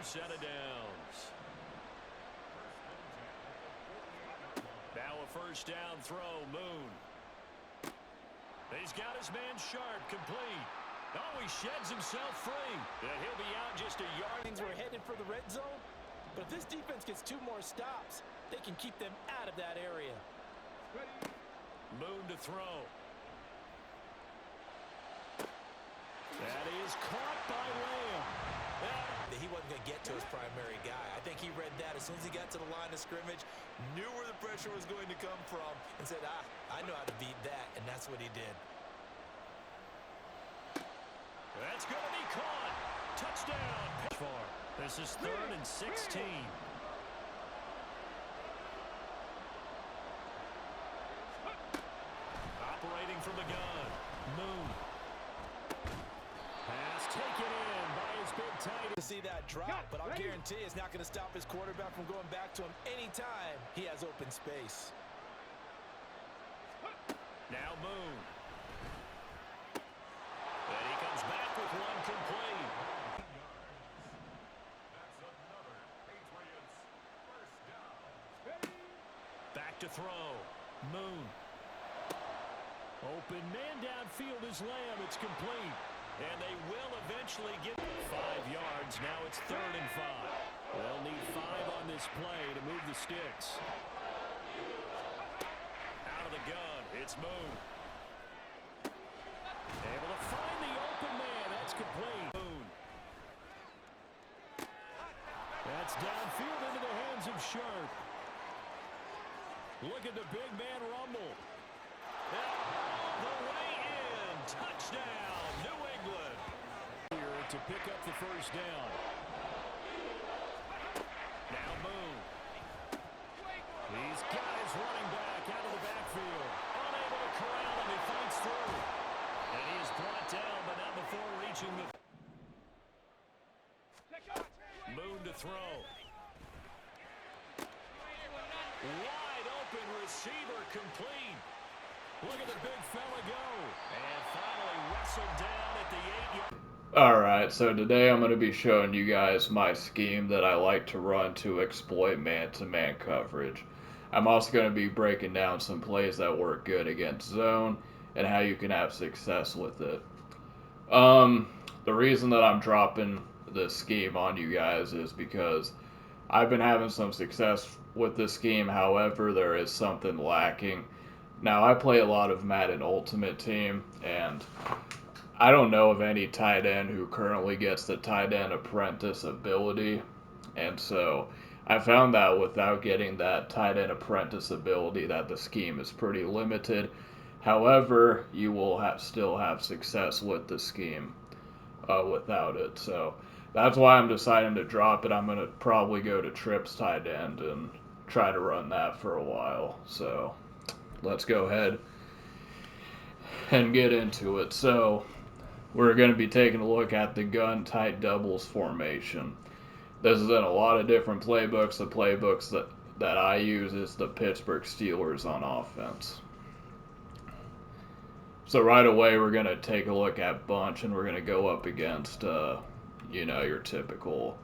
set of downs. Now a first down throw, Moon. He's got his man Sharp, complete. Oh, he sheds himself free. And he'll be out just a yard. We're headed for the red zone, but if this defense gets 2 more stops, they can keep them out of that area. Moon to throw. That is caught by Lamb. He wasn't going to get to his primary guy. I think he read that as soon as he got to the line of scrimmage, knew where the pressure was going to come from, and said, I know how to beat that, and that's what he did. That's going to be caught. Touchdown. This is 3rd and 16. Operating from the gun. Moon. Pass taken in by his big tight end. To see that drop, but I'll guarantee it's not going to stop his quarterback from going back to him anytime he has open space. Now Moon. And he comes back with one complete. Back to throw. Moon. Open man downfield is Lamb. It's complete. And they will eventually get 5 yards. Now it's 3rd and 5. They'll need 5 on this play to move the sticks. Out of the gun. It's Moon. Able to find the open man. That's complete. Moon. That's downfield into the hands of Sharp. Look at the big man rumble. All the way in. Touchdown, New England. Here to pick up the first down. Now Moon. He's got his running back out of the backfield. Unable to corral him. He fights through. And he is brought down, but not before reaching the... Moon to throw. Wide open receiver complete. Look at the big fella go. And finally wrestled down at the 8-yard. Alright, so today I'm going to be showing you guys my scheme that I like to run to exploit man-to-man coverage. I'm also going to be breaking down some plays that work good against zone and how you can have success with it. The reason that I'm dropping this scheme on you guys is because I've been having some success with this scheme. However, there is something lacking. Now, I play a lot of Madden Ultimate Team, and I don't know of any tight end who currently gets the tight end apprentice ability. And so I found that without getting that tight end apprentice ability, that the scheme is pretty limited. However, you will still have success with the scheme without it. So that's why I'm deciding to drop it. I'm going to probably go to Trips tight end and try to run that for a while. So let's go ahead and get into it. So we're going to be taking a look at the gun tight doubles formation. This is in a lot of different playbooks. The playbooks that I use is the Pittsburgh Steelers on offense. So right away we're going to take a look at bunch, and we're going to go up against, your typical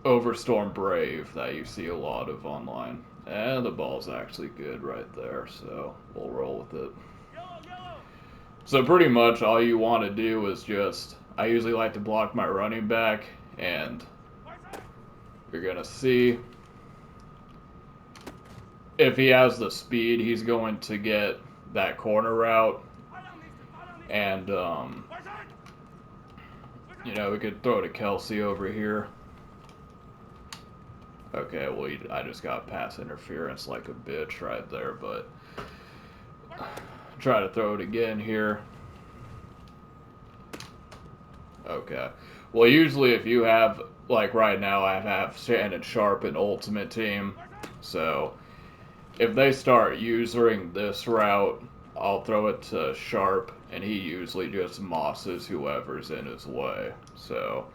Overstorm Brave that you see a lot of online. And the ball's actually good right there, so we'll roll with it. So pretty much all you want to do is I usually like to block my running back, and you're going to see if he has the speed, he's going to get that corner route. And, we could throw to Kelsey over here. Okay, well, I just got pass interference like a bitch right there, but try to throw it again here. Okay. Well, usually if you have, like right now, I have Shannon Sharp in Ultimate Team, so if they start using this route, I'll throw it to Sharp, and he usually just mosses whoever's in his way. So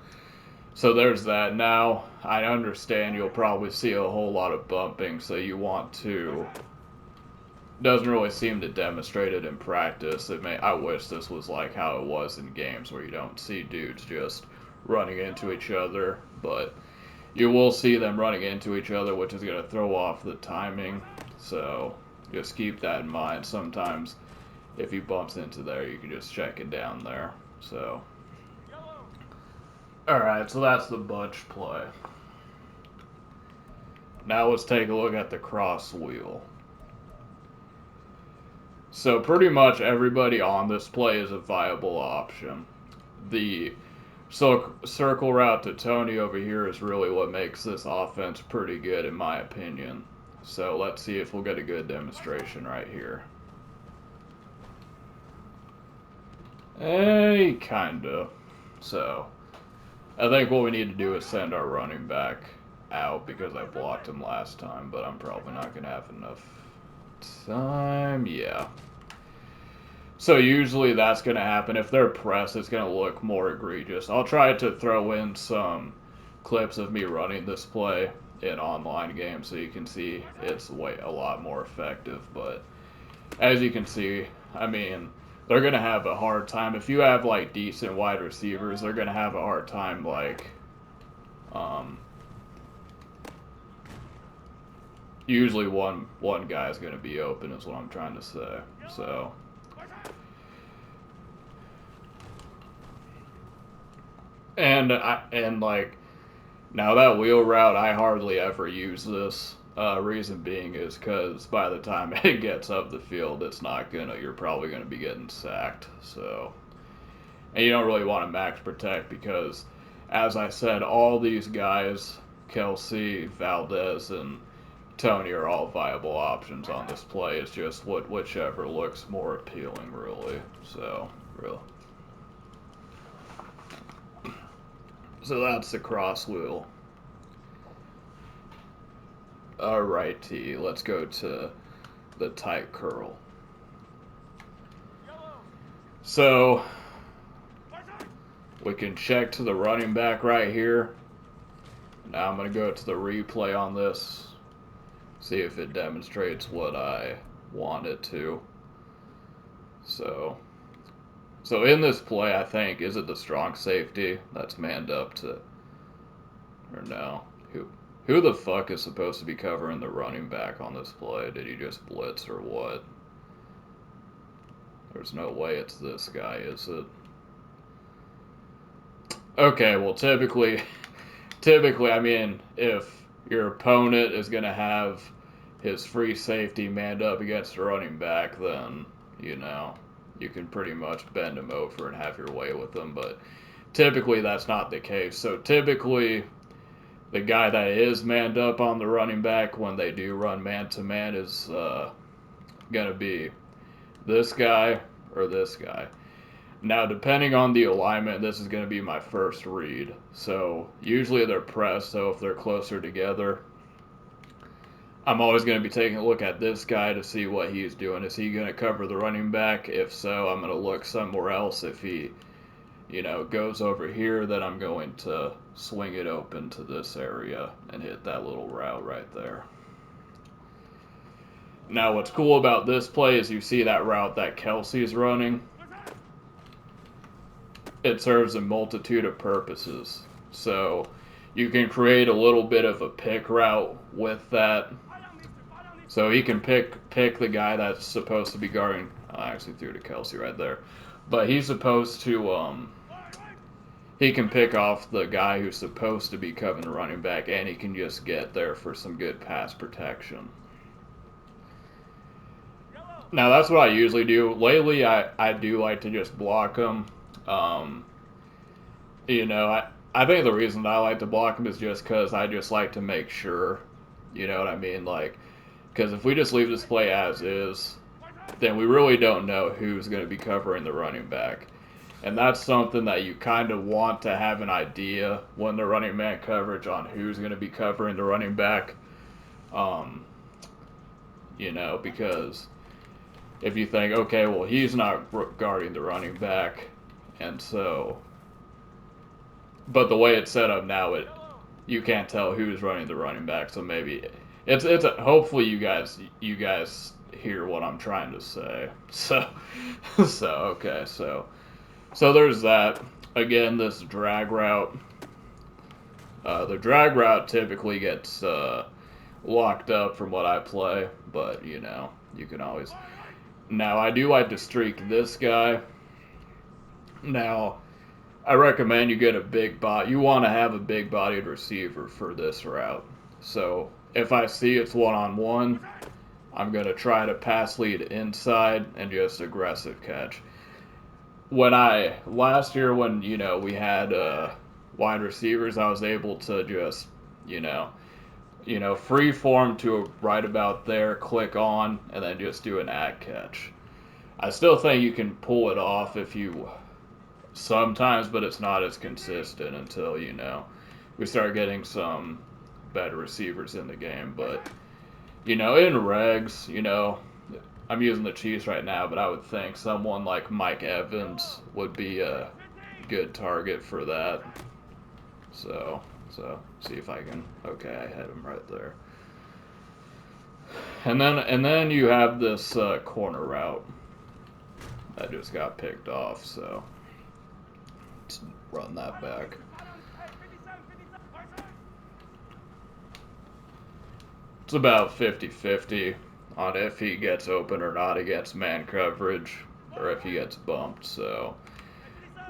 there's that. Now, I understand you'll probably see a whole lot of bumping, so you want to... Doesn't really seem to demonstrate it in practice. I wish this was like how it was in games where you don't see dudes just running into each other, but you will see them running into each other, which is going to throw off the timing. So just keep that in mind. Sometimes if he bumps into there, you can just check it down there. So, alright, so that's the bunch play. Now let's take a look at the cross wheel. So pretty much everybody on this play is a viable option. The circle route to Tony over here is really what makes this offense pretty good in my opinion. So let's see if we'll get a good demonstration right here. Hey, kinda. So I think what we need to do is send our running back out because I blocked him last time, but I'm probably not going to have enough time. Yeah. So usually that's going to happen. If they're pressed, it's going to look more egregious. I'll try to throw in some clips of me running this play in online games so you can see it's a lot more effective. But as you can see, I mean, they're going to have a hard time. If you have, like, decent wide receivers, they're going to have a hard time, like, usually one guy is going to be open is what I'm trying to say. So and like now that wheel route, I hardly ever use this. Reason being is because by the time it gets up the field, you're probably gonna be getting sacked. So, and you don't really want to max protect because, as I said, all these guys, Kelsey, Valdez, and Tony are all viable options on this play. It's just whichever looks more appealing, really. So, really. So that's the cross wheel. Alrighty, let's go to the tight curl. So we can check to the running back right here. Now I'm going to go to the replay on this, see if it demonstrates what I want it to. So in this play, I think, is it the strong safety that's manned up to, or no? Who the fuck is supposed to be covering the running back on this play? Did he just blitz or what? There's no way it's this guy, is it? Okay, well, typically, I mean, if your opponent is going to have his free safety manned up against the running back, then, you know, you can pretty much bend him over and have your way with him. But typically, that's not the case. So typically, the guy that is manned up on the running back when they do run man-to-man is going to be this guy or this guy. Now, depending on the alignment, this is going to be my first read. So usually they're pressed, so if they're closer together, I'm always going to be taking a look at this guy to see what he's doing. Is he going to cover the running back? If so, I'm going to look somewhere else. If he, you know, goes over here, then I'm going to swing it open to this area and hit that little route right there. Now, what's cool about this play is you see that route that Kelsey's running. It serves a multitude of purposes. So you can create a little bit of a pick route with that. So he can pick the guy that's supposed to be guarding. I actually threw to Kelsey right there. But he's supposed to, he can pick off the guy who's supposed to be covering the running back, and he can just get there for some good pass protection. Now, that's what I usually do. Lately, I do like to just block him. You know, I think the reason I like to block him is just because I just like to make sure, you know what I mean? Like, because if we just leave this play as is, then we really don't know who's going to be covering the running back. And that's something that you kind of want to have an idea when they're running man coverage on who's going to be covering the running back. You know, because if you think, okay, well, he's not guarding the running back, and so, but the way it's set up now, you can't tell who's running the running back, so maybe hopefully you guys hear what I'm trying to say. So okay, so there's that. Again, this drag route, The drag route typically gets locked up from what I play, but you know, you can always. Now, I do like to streak this guy. Now, I recommend you get a big bot. You want to have a big-bodied receiver for this route. So, if I see it's one-on-one, I'm going to try to pass lead inside and just aggressive catch. Last year when, you know, we had wide receivers, I was able to just, you know, free form to right about there, click on, and then just do an ad catch. I still think you can pull it off if you sometimes, but it's not as consistent until, you know, we start getting some better receivers in the game. But, you know, in regs, you know, I'm using the Chiefs right now, but I would think someone like Mike Evans would be a good target for that. So see if I can. Okay, I had him right there. And then you have this corner route that just got picked off. So let's run that back. It's about 50-50 on if he gets open or not against man coverage, or if he gets bumped. So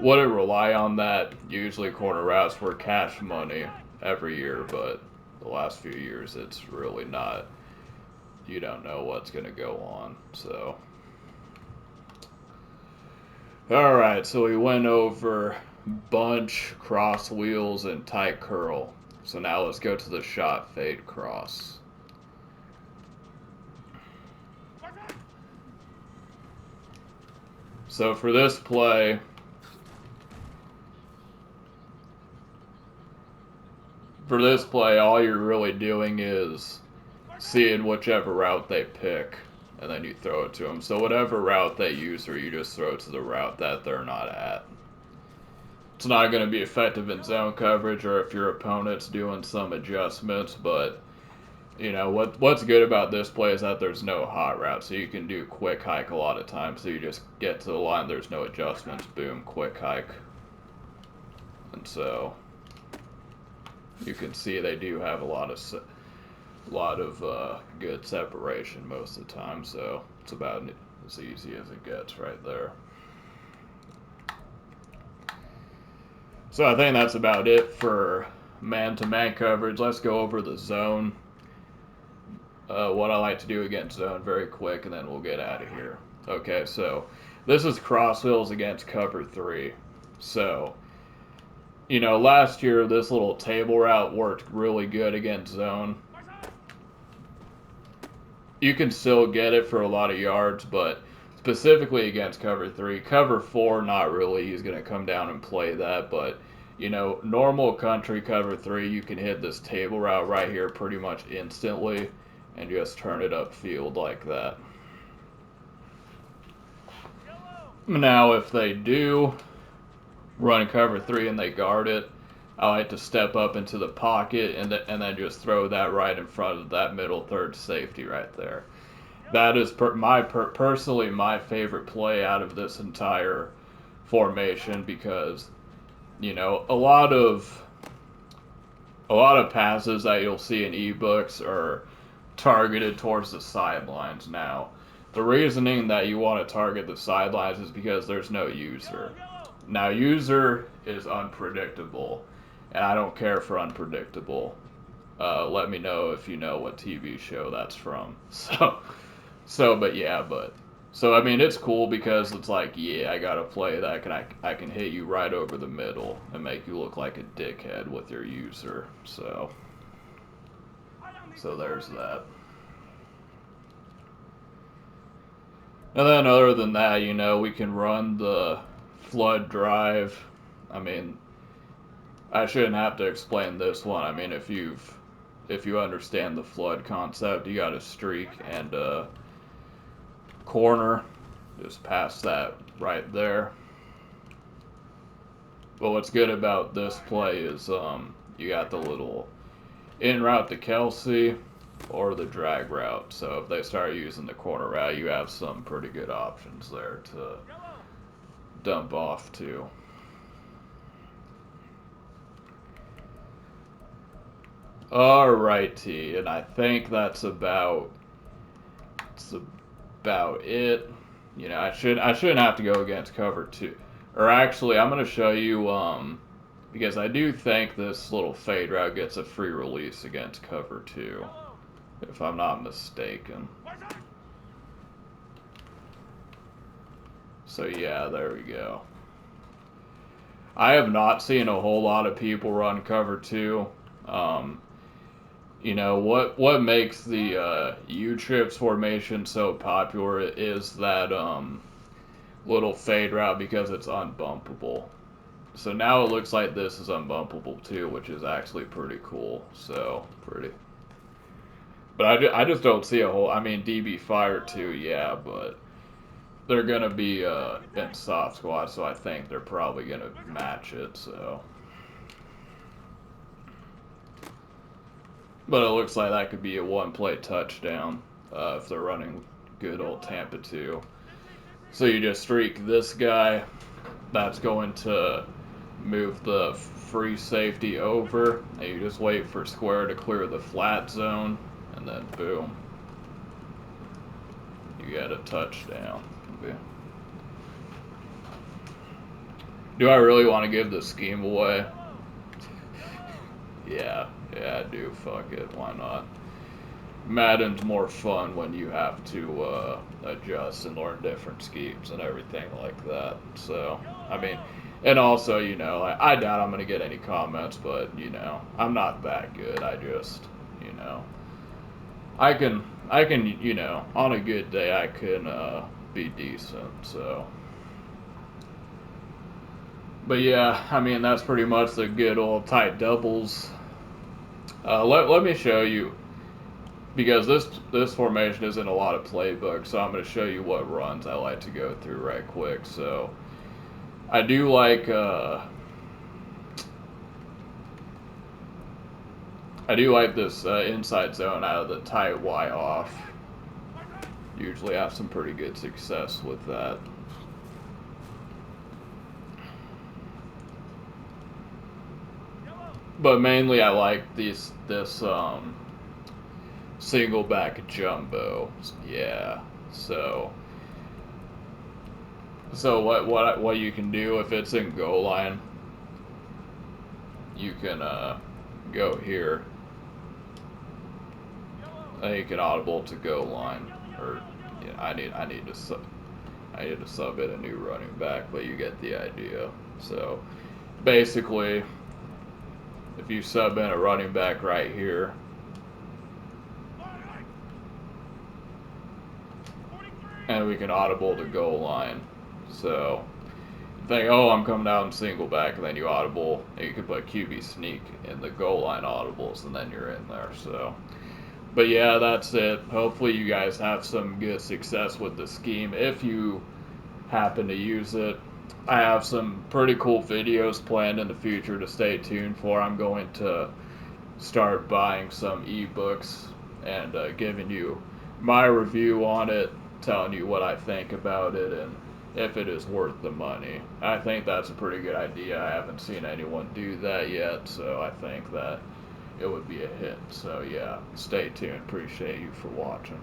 wouldn't rely on that. Usually corner routes were cash money every year, but the last few years it's really not. You don't know what's going to go on. So alright, so we went over bunch, cross wheels, and tight curl. So now let's go to the shot fade cross. So for this play, all you're really doing is seeing whichever route they pick, and then you throw it to them. So whatever route they use, or you just throw it to the route that they're not at. It's not going to be effective in zone coverage or if your opponent's doing some adjustments, but you know what's good about this play is that there's no hot route, so you can do quick hike a lot of times. So you just get to the line, there's no adjustments, boom, quick hike. And so you can see they do have a lot of good separation most of the time, so it's about as easy as it gets right there. So I think that's about it for man-to-man coverage. Let's go over the zone. What I like to do against zone very quick, and then we'll get out of here. Okay, so this is cross wheels against cover 3. So, you know, last year this little table route worked really good against zone. You can still get it for a lot of yards, but specifically against cover 3. Cover 4, not really. He's going to come down and play that, but you know, normal country cover 3, you can hit this table route right here pretty much instantly and just turn it upfield like that. Now, if they do run cover 3 and they guard it, I like to step up into the pocket and then just throw that right in front of that middle third safety right there. That is personally my favorite play out of this entire formation, because you know a lot of passes that you'll see in ebooks are targeted towards the sidelines. Now, the reasoning that you want to target the sidelines is because there's no user. Now, user is unpredictable, and I don't care for unpredictable. Let me know if you know what TV show that's from. So I mean, it's cool because it's like, yeah, I gotta play that. I can hit you right over the middle and make you look like a dickhead with your user. So there's that. And then other than that, you know, we can run the flood drive. I mean, I shouldn't have to explain this one. I mean, if you understand the flood concept, you got a streak and corner, just pass that right there. But what's good about this play is you got the little in route to Kelsey or the drag route. So if they start using the corner route, you have some pretty good options there to dump off to. Alrighty, and I think that's about it. You know, I shouldn't have to go against cover 2. Or actually, I'm gonna show you because I do think this little fade route gets a free release against cover 2, if I'm not mistaken. So yeah, there we go. I have not seen a whole lot of people run cover 2. You know, what makes the U-trips formation so popular is that little fade route because it's unbumpable. So now it looks like this is unbumpable too, which is actually pretty cool. So, pretty. But I just don't see a whole... I mean, DB Fire too, yeah, but they're going to be in soft squad, so I think they're probably going to match it, so... But it looks like that could be a one-play touchdown if they're running good old Tampa 2. So you just streak this guy. That's going to move the free safety over. And you just wait for square to clear the flat zone. And then boom. You get a touchdown. Okay. Do I really want to give the scheme away? Yeah, I do. Fuck it. Why not? Madden's more fun when you have to adjust and learn different schemes and everything like that. So, I mean, and also, you know, I doubt I'm going to get any comments, but, you know, I'm not that good. I just, you know, I can, you know, on a good day, I can be decent, so. But yeah, I mean, that's pretty much the good old tight doubles. Let me show you, because this formation is in a lot of playbooks, so I'm going to show you what runs I like to go through right quick. So I do like this inside zone out of the tight Y off. Usually have some pretty good success with that. But mainly I like this single back jumbo. Yeah. So what you can do if it's in goal line, you can go here. And you can audible to goal line, or yeah, I need to sub in a new running back, but you get the idea. So basically, if you sub in a running back right here, and we can audible to goal line. So you think, oh, I'm coming out in single back, and then you audible, and you can put QB sneak in the goal line audibles, and then you're in there. So, but yeah, that's it. Hopefully you guys have some good success with the scheme if you happen to use it. I have some pretty cool videos planned in the future to stay tuned for. I'm going to start buying some ebooks and giving you my review on it, telling you what I think about it and if it is worth the money. I think that's a pretty good idea. I haven't seen anyone do that yet, so I think that it would be a hit. So yeah, stay tuned. Appreciate you for watching.